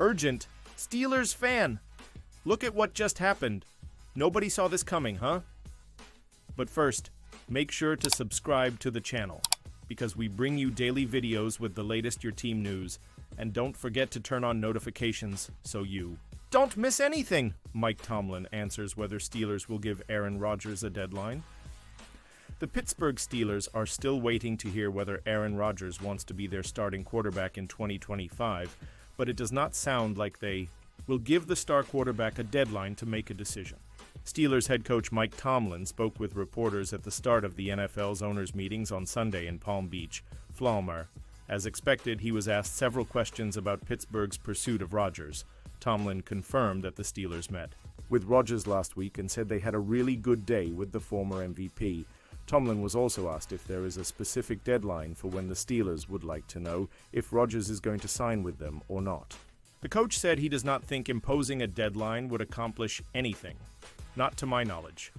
Urgent. Steelers fan. Look at what just happened. Nobody saw this coming, huh? But first, make sure to subscribe to the channel, because we bring you daily videos with the latest your team news. And don't forget to turn on notifications so you don't miss anything. Mike Tomlin answers whether Steelers will give Aaron Rodgers a deadline. The Pittsburgh Steelers are still waiting to hear whether Aaron Rodgers wants to be their starting quarterback in 2025, but it does not sound like they will give the star quarterback a deadline to make a decision. Steelers head coach Mike Tomlin spoke with reporters at the start of the NFL's owners' meetings on Sunday in Palm Beach, Florida. As expected, he was asked several questions about Pittsburgh's pursuit of Rodgers. Tomlin confirmed that the Steelers met with Rodgers last week and said they had a really good day with the former MVP. Tomlin was also asked if there is a specific deadline for when the Steelers would like to know if Rodgers is going to sign with them or not. The coach said he does not think imposing a deadline would accomplish anything. Not to my knowledge.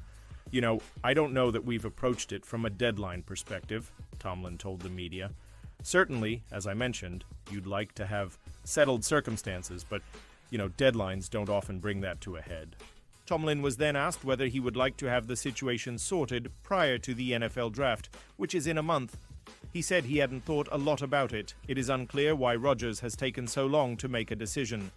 I don't know that we've approached it from a deadline perspective, Tomlin told the media. Certainly, as I mentioned, you'd like to have settled circumstances, but, deadlines don't often bring that to a head. Tomlin was then asked whether he would like to have the situation sorted prior to the NFL draft, which is in a month. He said he hadn't thought a lot about it. It is unclear why Rodgers has taken so long to make a decision.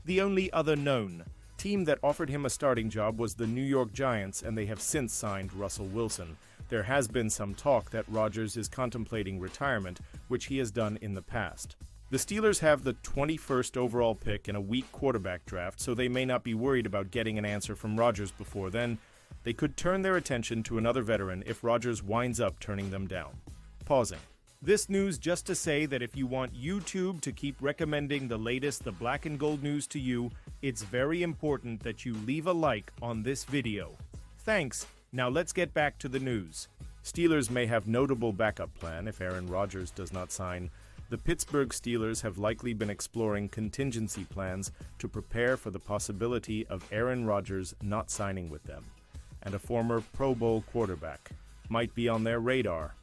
The only other known team that offered him a starting job was the New York Giants, and they have since signed Russell Wilson. There has been some talk that Rodgers is contemplating retirement, which he has done in the past. The Steelers have the 21st overall pick in a weak quarterback draft, so they may not be worried about getting an answer from Rodgers before then. They could turn their attention to another veteran if Rodgers winds up turning them down. Pausing. This news just to say that if you want YouTube to keep recommending the latest The Black and Gold news to you, it's very important that you leave a like on this video. Thanks. Now let's get back to the news. Steelers may have notable backup plan if Aaron Rodgers does not sign. The Pittsburgh Steelers have likely been exploring contingency plans to prepare for the possibility of Aaron Rodgers not signing with them, and a former Pro Bowl quarterback might be on their radar.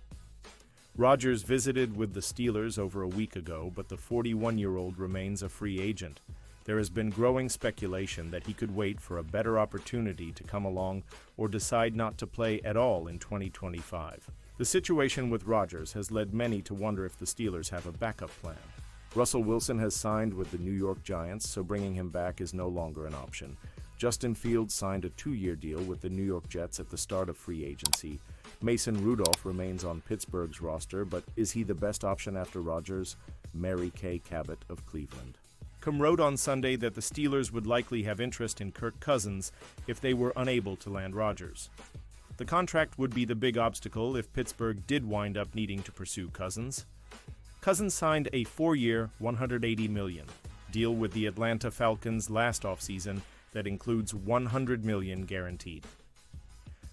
Rodgers visited with the Steelers over a week ago, but the 41-year-old remains a free agent. There has been growing speculation that he could wait for a better opportunity to come along or decide not to play at all in 2025. The situation with Rodgers has led many to wonder if the Steelers have a backup plan. Russell Wilson has signed with the New York Giants, so bringing him back is no longer an option. Justin Fields signed a 2-year deal with the New York Jets at the start of free agency. Mason Rudolph remains on Pittsburgh's roster, but is he the best option after Rodgers? Mary Kay Cabot of Cleveland wrote on Sunday that the Steelers would likely have interest in Kirk Cousins if they were unable to land Rodgers. The contract would be the big obstacle if Pittsburgh did wind up needing to pursue Cousins. Cousins signed a 4-year, $180 million deal with the Atlanta Falcons last offseason that includes $100 million guaranteed.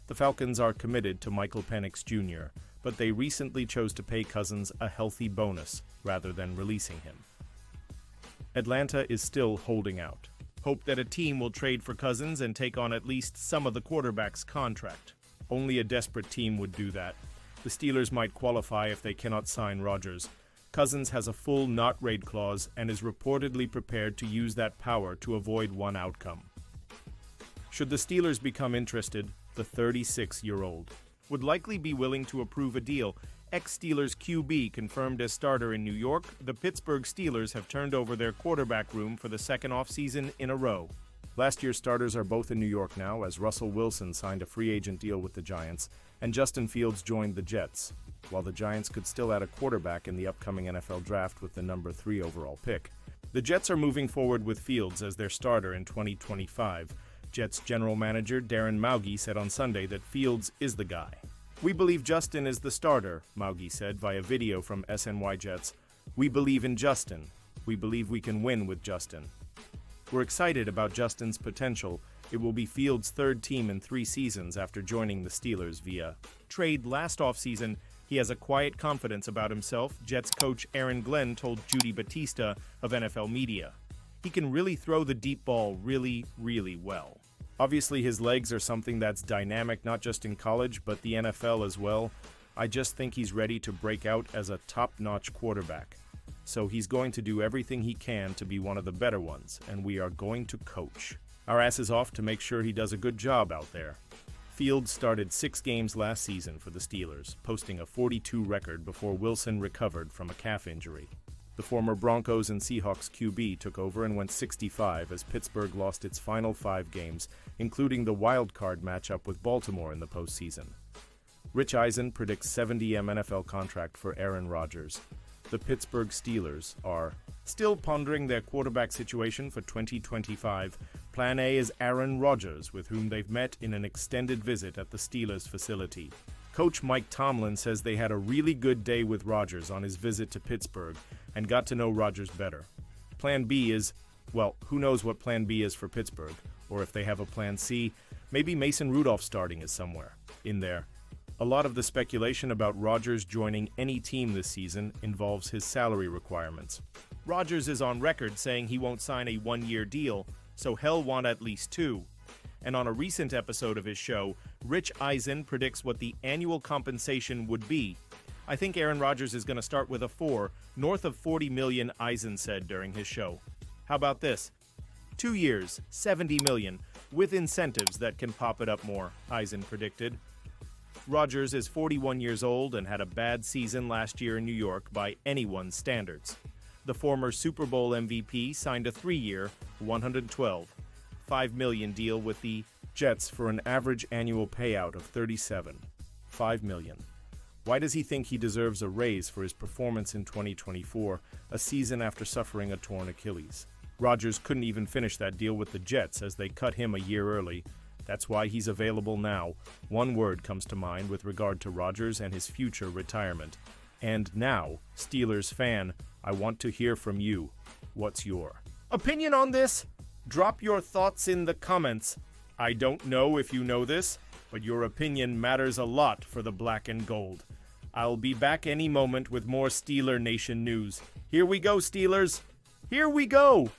The Falcons are committed to Michael Penix Jr., but they recently chose to pay Cousins a healthy bonus rather than releasing him. Atlanta is still holding out. Hope that a team will trade for Cousins and take on at least some of the quarterback's contract. Only a desperate team would do that. The Steelers might qualify if they cannot sign Rodgers. Cousins has a full not-raid clause and is reportedly prepared to use that power to avoid one outcome. Should the Steelers become interested, the 36-year-old would likely be willing to approve a deal. Ex-Steelers QB confirmed as starter in New York, the Pittsburgh Steelers have turned over their quarterback room for the second offseason in a row. Last year's starters are both in New York now, as Russell Wilson signed a free agent deal with the Giants, and Justin Fields joined the Jets, while the Giants could still add a quarterback in the upcoming NFL draft with the number 3 overall pick. The Jets are moving forward with Fields as their starter in 2025. Jets general manager Darren Maugi said on Sunday that Fields is the guy. "We believe Justin is the starter," Maugi said via video from SNY Jets. "We believe in Justin. We believe we can win with Justin. We're excited about Justin's potential. It will be Fields' third team in 3 seasons after joining the Steelers via trade last offseason. He has a quiet confidence about himself," Jets coach Aaron Glenn told Judy Batista of NFL Media. "He can really throw the deep ball really, really well. Obviously, his legs are something that's dynamic not just in college, but the NFL as well. I just think he's ready to break out as a top-notch quarterback. So he's going to do everything he can to be one of the better ones, and we are going to coach our asses off to make sure he does a good job out there. Fields started 6 games last season for the Steelers, posting a 42 record before Wilson recovered from a calf injury. The former Broncos and Seahawks QB took over and went 65 as Pittsburgh lost its final 5 games, including the wild-card matchup with Baltimore in the postseason. Rich Eisen predicts $70 million NFL contract for Aaron Rodgers. The Pittsburgh Steelers are still pondering their quarterback situation for 2025. Plan A is Aaron Rodgers, with whom they've met in an extended visit at the Steelers facility. Coach Mike Tomlin says they had a really good day with Rodgers on his visit to Pittsburgh and got to know Rodgers better. Plan B is, well, who knows what Plan B is for Pittsburgh, or if they have a Plan C, maybe Mason Rudolph starting is somewhere in there. A lot of the speculation about Rodgers joining any team this season involves his salary requirements. Rodgers is on record saying he won't sign a 1-year deal, so he'll want at least 2. And on a recent episode of his show, Rich Eisen predicts what the annual compensation would be. I think Aaron Rodgers is going to start with a 4, north of $40 million, Eisen said during his show. How about this? 2 years, $70 million, with incentives that can pop it up more, Eisen predicted. Rodgers is 41 years old and had a bad season last year in New York by anyone's standards. The former Super Bowl MVP signed a 3-year, $112.5 million deal with the Jets for an average annual payout of $37.5 million. Why does he think he deserves a raise for his performance in 2024, a season after suffering a torn Achilles? Rodgers couldn't even finish that deal with the Jets as they cut him a year early. That's why he's available now. One word comes to mind with regard to Rodgers and his future retirement. And now, Steelers fan, I want to hear from you. What's your opinion on this? Drop your thoughts in the comments. I don't know if you know this, but your opinion matters a lot for the black and gold. I'll be back any moment with more Steeler Nation news. Here we go, Steelers. Here we go!